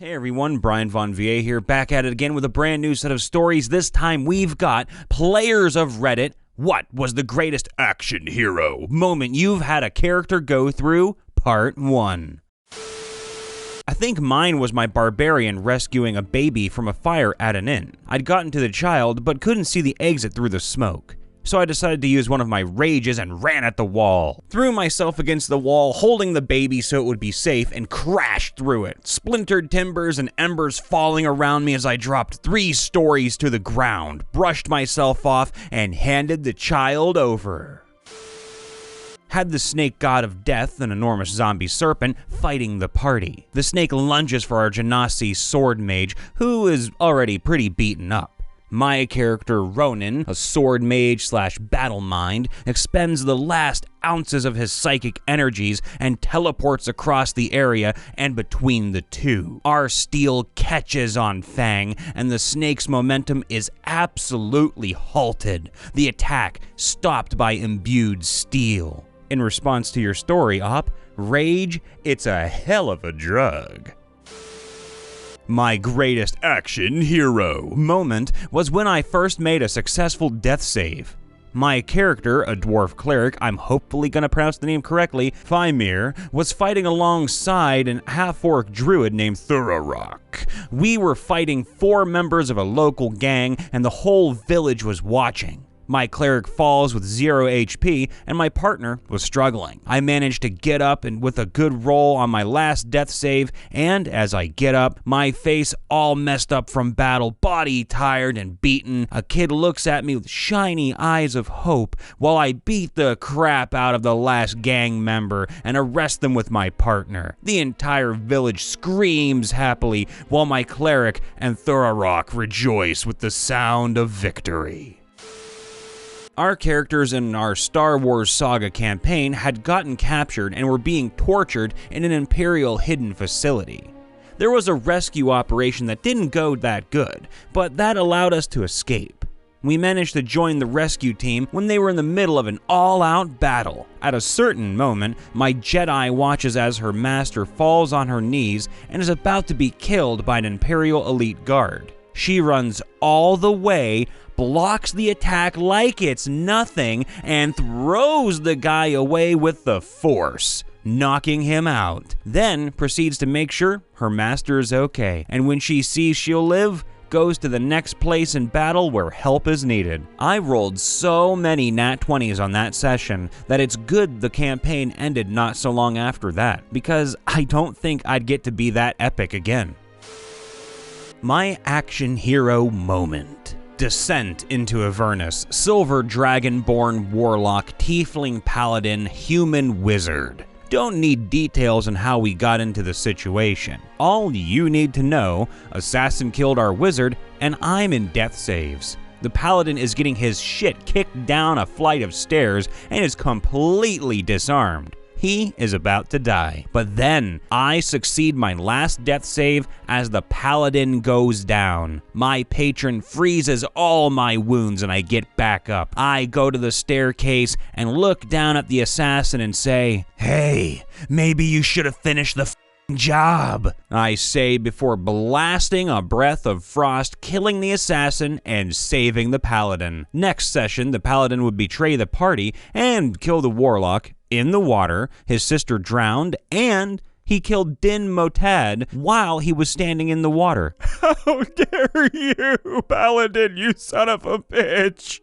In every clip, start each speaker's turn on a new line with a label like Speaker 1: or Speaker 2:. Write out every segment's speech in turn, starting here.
Speaker 1: Hey everyone, Brian Von VA here, back at it again with a brand new set of stories. This time we've got Players of Reddit. What was the greatest action hero moment you've had a character go through? Part 1. I think mine was my Barbarian rescuing a baby from a fire at an inn. I'd gotten to the child, but couldn't see the exit through the smoke. So I decided to use one of my rages and ran at the wall. Threw myself against the wall, holding the baby so it would be safe, and crashed through it. Splintered timbers and embers falling around me as I dropped 3 stories to the ground, brushed myself off, and handed the child over. Had the snake god of death, an enormous zombie serpent, fighting the party. The snake lunges for our Genasi sword mage, who is already pretty beaten up. My character, Ronin, a sword mage / battle mind, expends the last ounces of his psychic energies and teleports across the area and between the two. Our steel catches on Fang, and the snake's momentum is absolutely halted. The attack stopped by imbued steel. In response to your story, Op, rage, it's a hell of a drug. My greatest action hero moment was when I first made a successful death save. My character, a dwarf cleric, I'm hopefully gonna pronounce the name correctly, Fymir, was fighting alongside an half-orc druid named Thurarok. We were fighting 4 members of a local gang, and the whole village was watching. My cleric falls with 0 HP, and my partner was struggling. I managed to get up and with a good roll on my last death save, and as I get up, my face all messed up from battle, body tired and beaten. A kid looks at me with shiny eyes of hope while I beat the crap out of the last gang member and arrest them with my partner. The entire village screams happily while my cleric and Thurarok rejoice with the sound of victory. Our characters in our Star Wars Saga campaign had gotten captured and were being tortured in an Imperial hidden facility. There was a rescue operation that didn't go that good, but that allowed us to escape. We managed to join the rescue team when they were in the middle of an all-out battle. At a certain moment, my Jedi watches as her master falls on her knees and is about to be killed by an Imperial elite guard. She runs all the way, blocks the attack like it's nothing, and throws the guy away with the Force, knocking him out. Then proceeds to make sure her master is okay, and when she sees she'll live, goes to the next place in battle where help is needed. I rolled so many nat 20s on that session that it's good the campaign ended not so long after that, because I don't think I'd get to be that epic again. My action hero moment. Descent into Avernus, Silver Dragonborn Warlock, Tiefling Paladin, Human Wizard. Don't need details on how we got into the situation. All you need to know, Assassin killed our wizard, and I'm in death saves. The Paladin is getting his shit kicked down a flight of stairs and is completely disarmed. He is about to die. But then, I succeed my last death save as the Paladin goes down. My patron freezes all my wounds and I get back up. I go to the staircase and look down at the assassin and say, "Hey, maybe you should have finished the job," I say before blasting a breath of frost, killing the assassin and saving the Paladin. Next session, the Paladin would betray the party and kill the Warlock in the water, his sister drowned, and he killed Din Motad while he was standing in the water. How dare you, Paladin, you son of a bitch!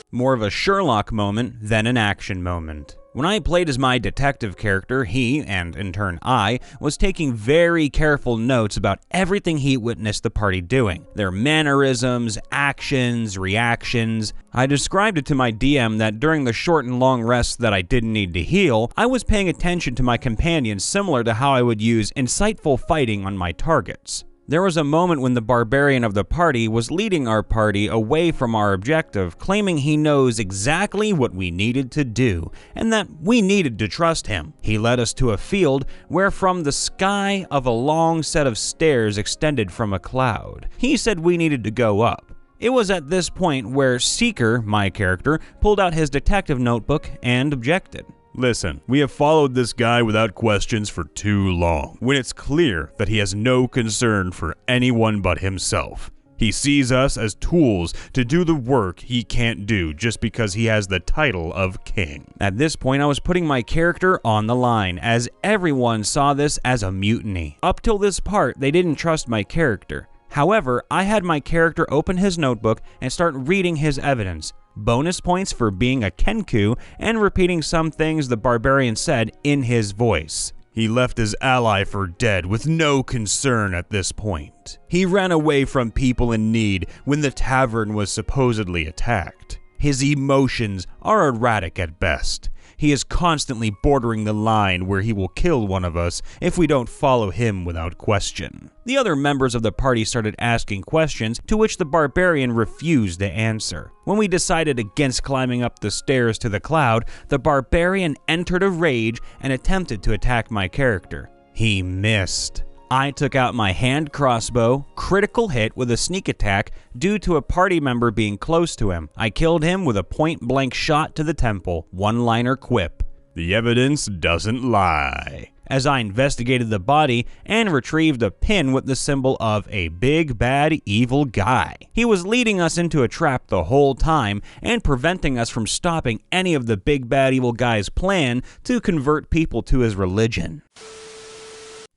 Speaker 1: More of a Sherlock moment than an action moment. When I played as my detective character, he, and in turn I, was taking very careful notes about everything he witnessed the party doing. Their mannerisms, actions, reactions. I described it to my DM that during the short and long rests that I didn't need to heal, I was paying attention to my companions similar to how I would use insightful fighting on my targets. There was a moment when the Barbarian of the party was leading our party away from our objective, claiming he knows exactly what we needed to do, and that we needed to trust him. He led us to a field where from the sky of a long set of stairs extended from a cloud. He said we needed to go up. It was at this point where Seeker, my character, pulled out his detective notebook and objected. Listen, we have followed this guy without questions for too long, when it's clear that he has no concern for anyone but himself. He sees us as tools to do the work he can't do just because he has the title of king. At this point, I was putting my character on the line, as everyone saw this as a mutiny. Up till this part, they didn't trust my character. However, I had my character open his notebook and start reading his evidence. Bonus points for being a Kenku and repeating some things the Barbarian said in his voice. He left his ally for dead with no concern at this point. He ran away from people in need when the tavern was supposedly attacked. His emotions are erratic at best. He is constantly bordering the line where he will kill one of us if we don't follow him without question. The other members of the party started asking questions, to which the Barbarian refused to answer. When we decided against climbing up the stairs to the cloud, the Barbarian entered a rage and attempted to attack my character. He missed. I took out my hand crossbow, critical hit with a sneak attack due to a party member being close to him. I killed him with a point-blank shot to the temple, one-liner quip. The evidence doesn't lie. As I investigated the body and retrieved a pin with the symbol of a big, bad, evil guy. He was leading us into a trap the whole time and preventing us from stopping any of the big, bad, evil guy's plan to convert people to his religion.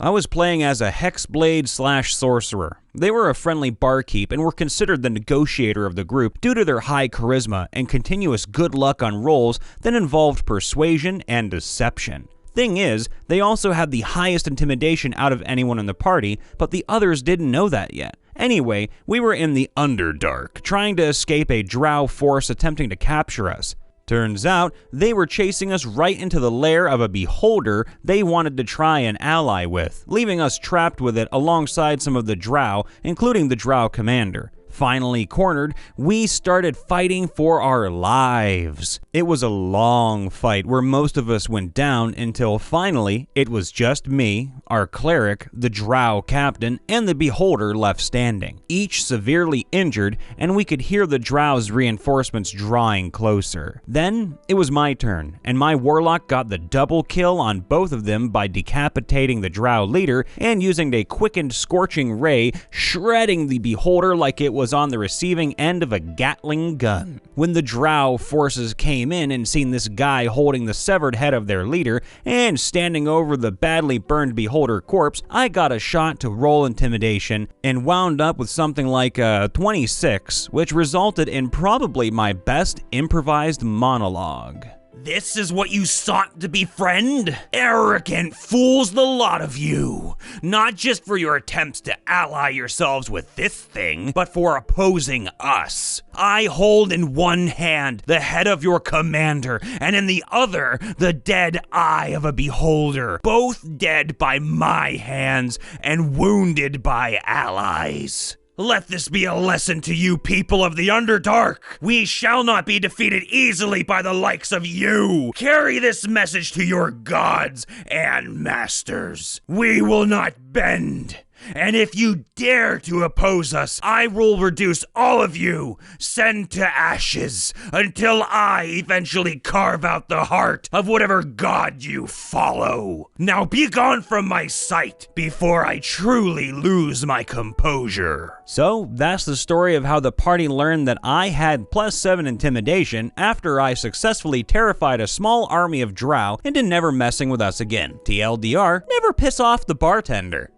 Speaker 1: I was playing as a hexblade/sorcerer. They were a friendly barkeep and were considered the negotiator of the group due to their high charisma and continuous good luck on rolls that involved persuasion and deception. Thing is, they also had the highest intimidation out of anyone in the party, but the others didn't know that yet. Anyway, we were in the Underdark, trying to escape a Drow force attempting to capture us. Turns out, they were chasing us right into the lair of a beholder they wanted to try and ally with, leaving us trapped with it alongside some of the Drow, including the Drow commander. Finally cornered, we started fighting for our lives. It was a long fight where most of us went down until finally it was just me, our cleric, the Drow captain, and the beholder left standing, each severely injured, and we could hear the Drow's reinforcements drawing closer. Then it was my turn, and my warlock got the double kill on both of them by decapitating the Drow leader and using a quickened scorching ray, shredding the beholder like it was on the receiving end of a Gatling gun. When the Drow forces came in and seen this guy holding the severed head of their leader and standing over the badly burned beholder corpse, I got a shot to roll intimidation and wound up with something like a 26, which resulted in probably my best improvised monologue. This is what you sought to befriend? Arrogant fools, the lot of you. Not just for your attempts to ally yourselves with this thing, but for opposing us. I hold in one hand the head of your commander, and in the other, the dead eye of a beholder, both dead by my hands and wounded by allies. Let this be a lesson to you people of the Underdark. We shall not be defeated easily by the likes of you. Carry this message to your gods and masters. We will not bend. And if you dare to oppose us, I will reduce all of you, send to ashes, until I eventually carve out the heart of whatever god you follow. Now be gone from my sight before I truly lose my composure. So that's the story of how the party learned that I had +7 intimidation after I successfully terrified a small army of Drow into never messing with us again. TLDR, never piss off the bartender.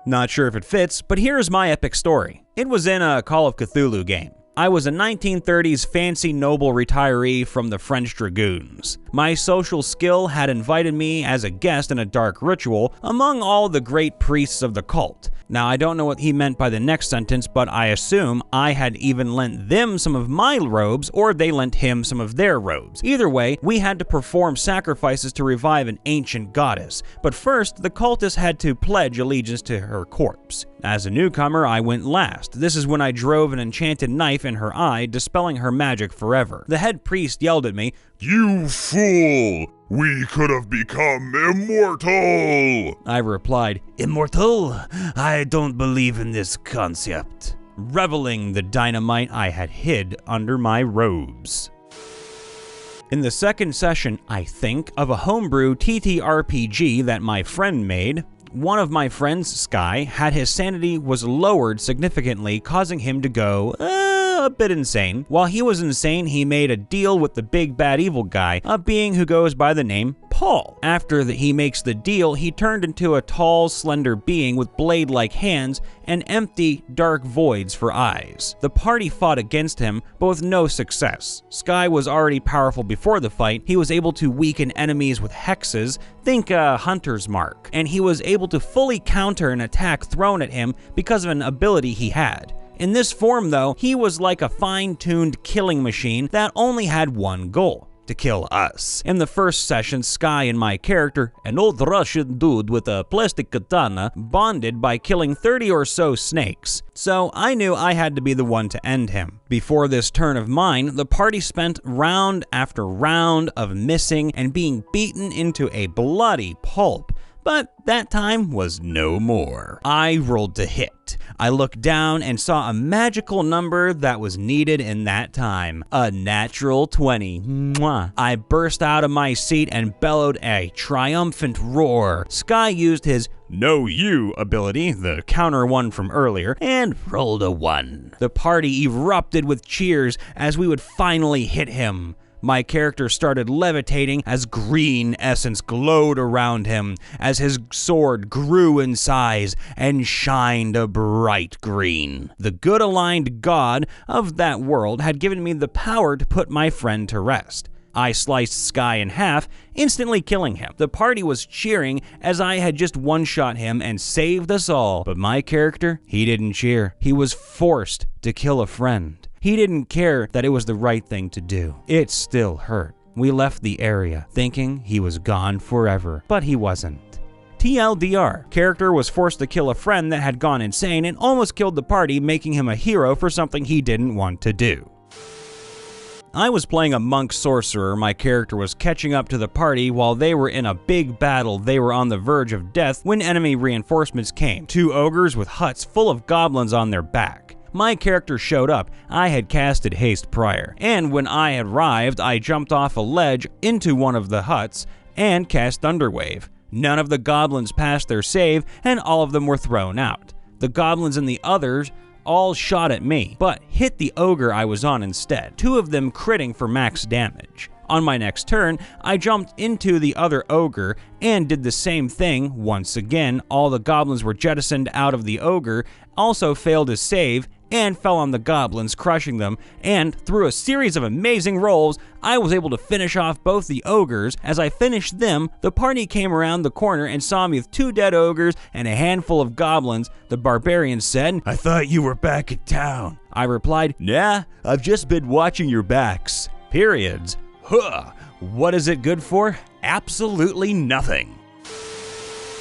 Speaker 1: Not sure if it fits, but here's my epic story. It was in a Call of Cthulhu game. I was a 1930s fancy noble retiree from the French Dragoons. My social skill had invited me as a guest in a dark ritual among all the great priests of the cult. Now, I don't know what he meant by the next sentence, but I assume I had even lent them some of my robes or they lent him some of their robes. Either way, we had to perform sacrifices to revive an ancient goddess. But first, the cultists had to pledge allegiance to her corpse. As a newcomer, I went last. This is when I drove an enchanted knife in her eye, dispelling her magic forever. The head priest yelled at me,
Speaker 2: "You fool! We could have become immortal!"
Speaker 1: I replied, "Immortal? I don't believe in this concept," reveling the dynamite I had hid under my robes. In the second session, I think, of a homebrew TTRPG that my friend made, one of my friends, Sky, had his sanity was lowered significantly, causing him to go a bit insane. While he was insane, he made a deal with the big bad evil guy, a being who goes by the name Paul. After he makes the deal, he turned into a tall, slender being with blade-like hands and empty, dark voids for eyes. The party fought against him, but with no success. Sky was already powerful before the fight. He was able to weaken enemies with hexes, think Hunter's Mark, and he was able to fully counter an attack thrown at him because of an ability he had. In this form, though, he was like a fine-tuned killing machine that only had one goal: to kill us. In the first session, Sky and my character, an old Russian dude with a plastic katana, bonded by killing 30 or so snakes, so I knew I had to be the one to end him. Before this turn of mine, the party spent round after round of missing and being beaten into a bloody pulp. But that time was no more. I rolled to hit. I looked down and saw a magical number that was needed in that time. A natural 20. Mwah. I burst out of my seat and bellowed a triumphant roar. Sky used his Know You ability, the counter one from earlier, and rolled a 1. The party erupted with cheers as we would finally hit him. My character started levitating as green essence glowed around him, as his sword grew in size and shined a bright green. The good-aligned god of that world had given me the power to put my friend to rest. I sliced Sky in half, instantly killing him. The party was cheering as I had just one-shot him and saved us all. But my character, he didn't cheer. He was forced to kill a friend. He didn't care that it was the right thing to do. It still hurt. We left the area, thinking he was gone forever, but he wasn't. TLDR, character was forced to kill a friend that had gone insane and almost killed the party, making him a hero for something he didn't want to do. I was playing a monk sorcerer. My character was catching up to the party while they were in a big battle. They were on the verge of death when enemy reinforcements came. 2 ogres with huts full of goblins on their back. My character showed up. I had casted haste prior, and when I arrived, I jumped off a ledge into one of the huts and cast Thunderwave. None of the goblins passed their save, and all of them were thrown out. The goblins and the others all shot at me, but hit the ogre I was on instead, 2 of them critting for max damage. On my next turn, I jumped into the other ogre and did the same thing once again. All the goblins were jettisoned out of the ogre, also failed his save, and fell on the goblins, crushing them, and through a series of amazing rolls, I was able to finish off both the ogres. As I finished them, the party came around the corner and saw me with 2 dead ogres and a handful of goblins. The Barbarian said, "I thought you were back in town." I replied, "Nah, I've just been watching your backs." Periods. Huh. What is it good for? Absolutely nothing.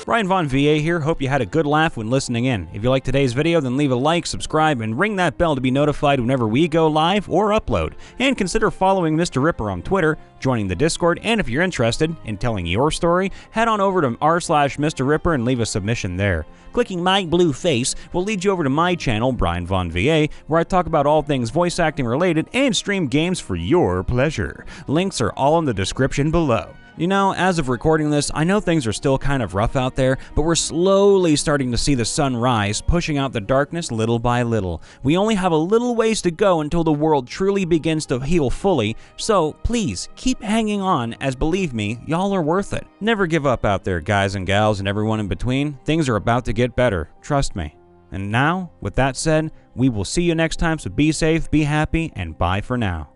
Speaker 1: Brian Von VA here. Hope you had a good laugh when listening in. If you liked today's video, then leave a like, subscribe, and ring that bell to be notified whenever we go live or upload. And consider following MrRipper on Twitter, joining the Discord, and if you're interested in telling your story, head on over to r/MrRipper and leave a submission there. Clicking my blue face will lead you over to my channel, Brian Von VA, where I talk about all things voice acting related and stream games for your pleasure. Links are all in the description below. You know, as of recording this, I know things are still kind of rough out there, but we're slowly starting to see the sun rise, pushing out the darkness little by little. We only have a little ways to go until the world truly begins to heal fully, so please keep hanging on, as believe me, y'all are worth it. Never give up out there, guys and gals and everyone in between. Things are about to get better, trust me. And now, with that said, we will see you next time, so be safe, be happy, and bye for now.